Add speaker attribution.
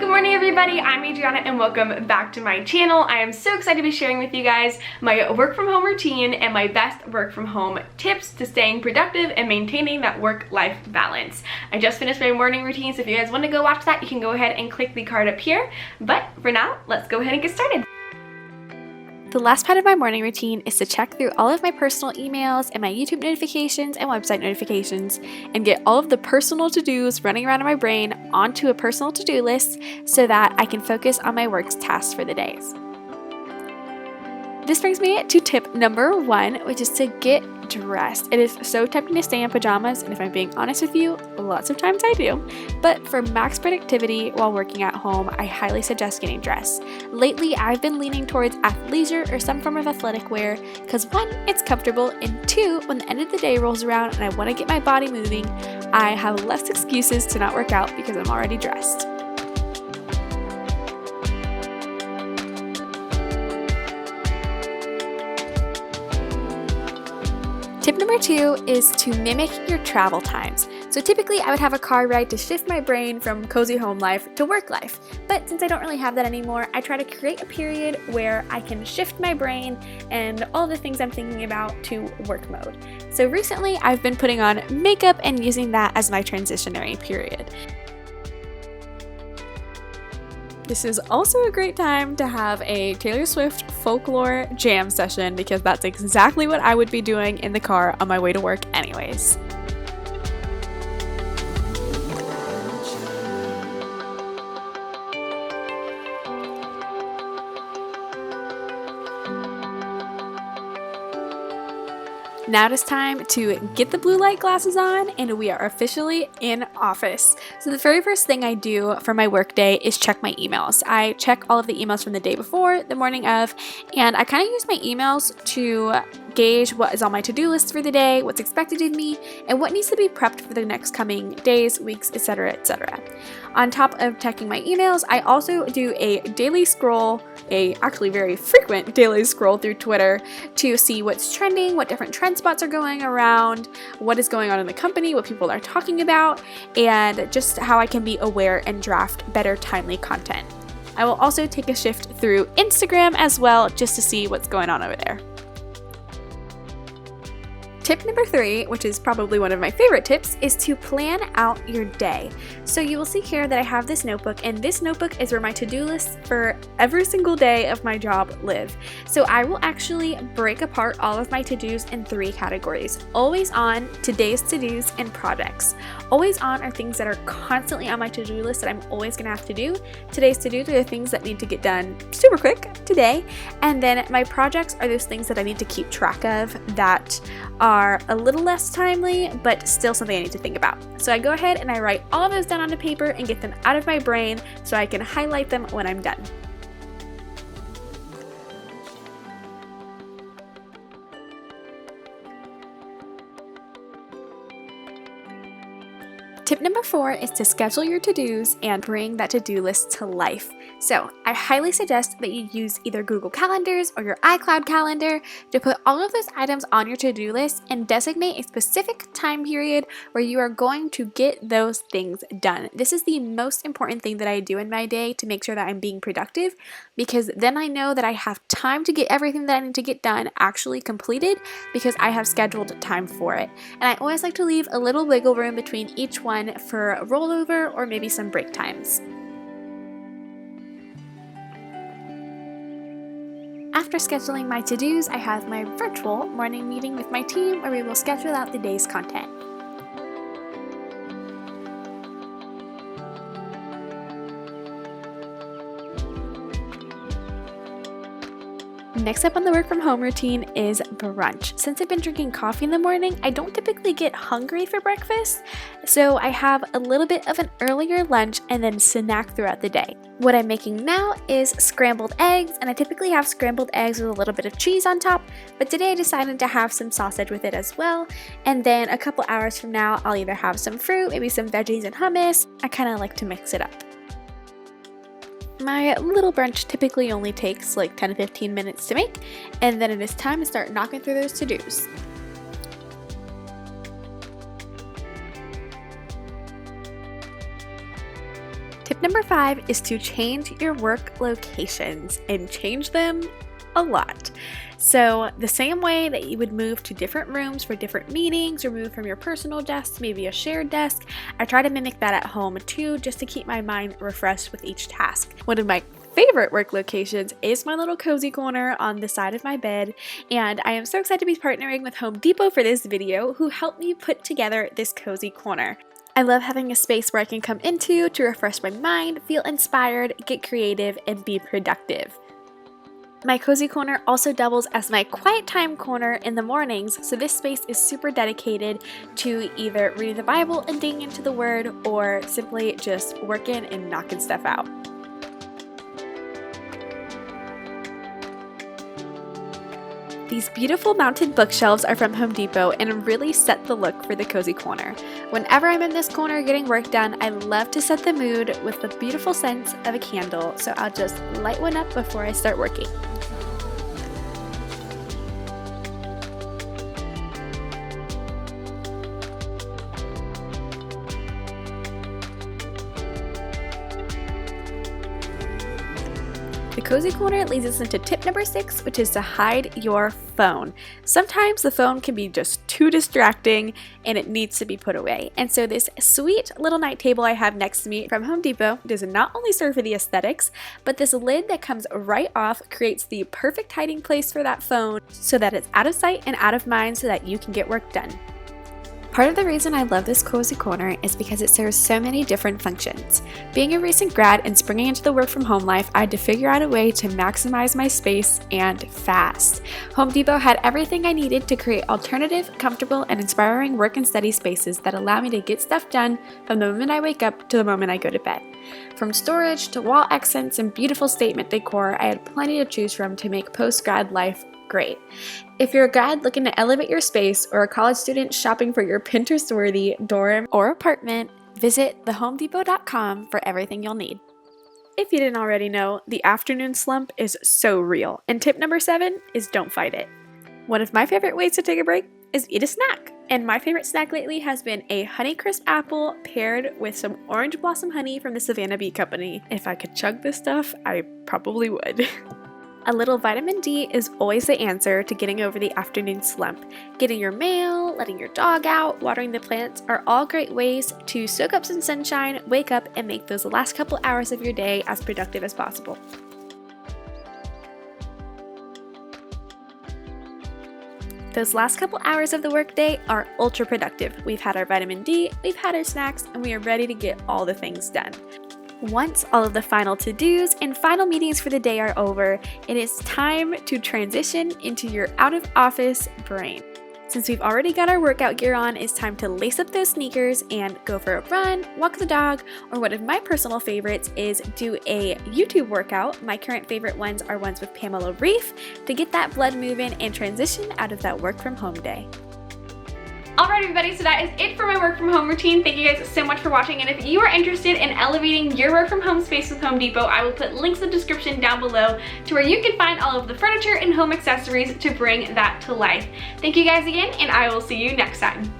Speaker 1: Good morning everybody, I'm Adriana and welcome back to my channel. I am so excited to be sharing with you guys my work from home routine and my best work from home tips to staying productive and maintaining that work-life balance. I just finished my morning routine, so if you guys want to go watch that, you can go ahead and click the card up here. But for now, let's go ahead and get started.
Speaker 2: The last part of my morning routine is to check through all of my personal emails and my YouTube notifications and website notifications and get all of the personal to-dos running around in my brain onto a personal to-do list so that I can focus on my work's tasks for the days. This brings me to tip number 1, which is to get dressed. It is so tempting to stay in pajamas, and if I'm being honest with you, lots of times I do. But for max productivity while working at home, I highly suggest getting dressed. Lately, I've been leaning towards athleisure or some form of athletic wear because 1, it's comfortable, and 2, when the end of the day rolls around and I want to get my body moving, I have less excuses to not work out because I'm already dressed. Tip number 2 is to mimic your travel times. So typically I would have a car ride to shift my brain from cozy home life to work life. But since I don't really have that anymore, I try to create a period where I can shift my brain and all the things I'm thinking about to work mode. So recently I've been putting on makeup and using that as my transitionary period. This is also a great time to have a Taylor Swift folklore jam session because that's exactly what I would be doing in the car on my way to work anyways. Now it is time to get the blue light glasses on and we are officially in office. So the very first thing I do for my workday is check my emails. I check all of the emails from the day before, the morning of, and I kind of use my emails to gauge what is on my to-do list for the day, what's expected of me, and what needs to be prepped for the next coming days, weeks, etc., etc. On top of checking my emails, I also do a daily scroll, a actually very frequent daily scroll through Twitter to see what's trending, what different trend spots are going around, what is going on in the company, what people are talking about, and just how I can be aware and draft better timely content. I will also take a shift through Instagram as well just to see what's going on over there. Tip number 3, which is probably one of my favorite tips, is to plan out your day. So you will see here that I have this notebook, and this notebook is where my to-do lists for every single day of my job live. So I will actually break apart all of my to-dos in 3 categories. Always on, today's to-dos, and projects. Always on are things that are constantly on my to-do list that I'm always going to have to do. Today's to-dos are the things that need to get done super quick today. And then my projects are those things that I need to keep track of that are a little less timely, but still something I need to think about. So I go ahead and I write all of those down onto paper and get them out of my brain so I can highlight them when I'm done. Tip number 4 is to schedule your to-dos and bring that to-do list to life. So I highly suggest that you use either Google Calendars or your iCloud calendar to put all of those items on your to-do list and designate a specific time period where you are going to get those things done. This is the most important thing that I do in my day to make sure that I'm being productive, because then I know that I have time to get everything that I need to get done actually completed because I have scheduled time for it. And I always like to leave a little wiggle room between each one for a rollover or maybe some break times. After scheduling my to-dos, I have my virtual morning meeting with my team where we will schedule out the day's content. Next up on the work from home routine is brunch. Since I've been drinking coffee in the morning, I don't typically get hungry for breakfast, so I have a little bit of an earlier lunch and then snack throughout the day. What I'm making now is scrambled eggs, and I typically have scrambled eggs with a little bit of cheese on top, but today I decided to have some sausage with it as well, and then a couple hours from now I'll either have some fruit, maybe some veggies and hummus. I kind of like to mix it up. My little brunch typically only takes like 10 to 15 minutes to make, and then it is time to start knocking through those to-dos. Number 5 is to change your work locations and change them a lot. So the same way that you would move to different rooms for different meetings or move from your personal desk to maybe a shared desk, I try to mimic that at home too, just to keep my mind refreshed with each task. One of my favorite work locations is my little cozy corner on the side of my bed, and I am so excited to be partnering with Home Depot for this video, who helped me put together this cozy corner. I love having a space where I can come into to refresh my mind, feel inspired, get creative, and be productive. My cozy corner also doubles as my quiet time corner in the mornings, so this space is super dedicated to either reading the Bible and digging into the Word, or simply just working and knocking stuff out. These beautiful mounted bookshelves are from Home Depot and really set the look for the cozy corner. Whenever I'm in this corner getting work done, I love to set the mood with the beautiful scent of a candle, so I'll just light one up before I start working. The cozy corner leads us into tip number 6, which is to hide your phone. Sometimes the phone can be just too distracting and it needs to be put away. And so this sweet little night table I have next to me from Home Depot does not only serve for the aesthetics, but this lid that comes right off creates the perfect hiding place for that phone so that it's out of sight and out of mind so that you can get work done. Part of the reason I love this cozy corner is because it serves so many different functions. Being a recent grad and springing into the work from home life, I had to figure out a way to maximize my space and fast. Home Depot had everything I needed to create alternative, comfortable, and inspiring work and study spaces that allow me to get stuff done from the moment I wake up to the moment I go to bed. From storage to wall accents and beautiful statement decor, I had plenty to choose from to make post-grad life great. If you're a grad looking to elevate your space, or a college student shopping for your Pinterest-worthy dorm or apartment, visit thehomedepot.com for everything you'll need. If you didn't already know, the afternoon slump is so real, and tip number 7 is don't fight it. One of my favorite ways to take a break is eat a snack, and my favorite snack lately has been a Honeycrisp apple paired with some orange blossom honey from the Savannah Bee Company. If I could chug this stuff, I probably would. A little vitamin D is always the answer to getting over the afternoon slump. Getting your mail, letting your dog out, watering the plants are all great ways to soak up some sunshine, wake up, and make those last couple hours of your day as productive as possible. Those last couple hours of the workday are ultra productive. We've had our vitamin D, we've had our snacks, and we are ready to get all the things done. Once all of the final to-dos and final meetings for the day are over, it is time to transition into your out-of-office brain. Since we've already got our workout gear on, it's time to lace up those sneakers and go for a run, walk the dog, or one of my personal favorites is do a YouTube workout. My current favorite ones are ones with Pamela Reif to get that blood moving and transition out of that work from home day.
Speaker 1: Alright everybody, so that is it for my work from home routine. Thank you guys so much for watching, and if you are interested in elevating your work from home space with Home Depot, I will put links in the description down below to where you can find all of the furniture and home accessories to bring that to life. Thank you guys again, and I will see you next time.